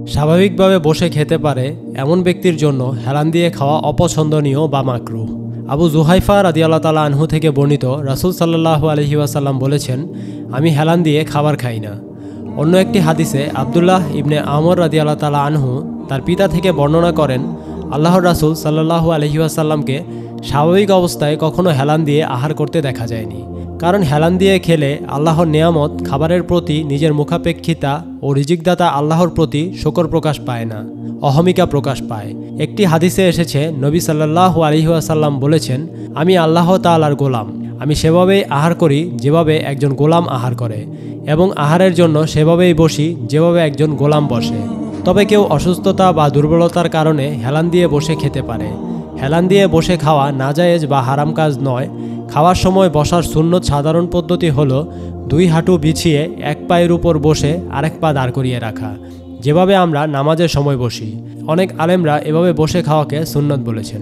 স্বাভাবিকভাবে বসে খেতে পারে এমন ব্যক্তির জন্য হেলান দিয়ে খাওয়া অপছন্দনীয় বা মাকরুহ। আবু জুহাইফা রাদিয়াল্লাহু তাআলা আনহু থেকে বর্ণিত, রাসূল সাল্লাল্লাহু আলাইহি ওয়াসাল্লাম বলেছেন, আমি হেলান দিয়ে খাবার খাই না। অন্য একটি হাদিসে আব্দুল্লাহ ইবনে আমর রাদিয়াল্লাহু তাআলা আনহু তার পিতা থেকে বর্ণনা করেন, আল্লাহর রাসূল সাল্লাল্লাহু আলাইহি ওয়াসাল্লামকে স্বাভাবিক অবস্থায় কখনো হেলান দিয়ে আহার করতে দেখা যায়নি। কারণ হেলান দিয়ে খেলে আল্লাহর নেয়ামত খাবারের প্রতি নিজের মুখাপেক্ষিতা ও রিজিকদাতা আল্লাহর প্রতি শকর প্রকাশ পায় না, অহমিকা প্রকাশ পায়। একটি হাদিসে এসেছে, নবী সাল্লাল্লাহু আলাইহি ওয়াসাল্লাম বলেছেন, আমি আল্লাহ তাআলার গোলাম। আমি সেভাবেই আহার করি যেভাবে একজন গোলাম আহার করে, এবং আহারের জন্য সেভাবেই বসি যেভাবে একজন গোলাম বসে। তবে কেউ অসুস্থতা বা দুর্বলতার কারণে হেলান দিয়ে বসে খেতে পারে। হেলান দিয়ে বসে খাওয়া নাজায়েজ বা হারাম কাজ নয়। খাওয়ার সময় বসার সুন্নত সাধারণ পদ্ধতি হলো 2 হাঁটু বিছিয়ে এক পায়ের উপর বসে আরেক পা দাঁড় করিয়ে রাখা, যেভাবে আমরা নামাজের সময় বসি। অনেক আলেমরা এভাবে বসে খাওয়াকে সুন্নত বলেছেন।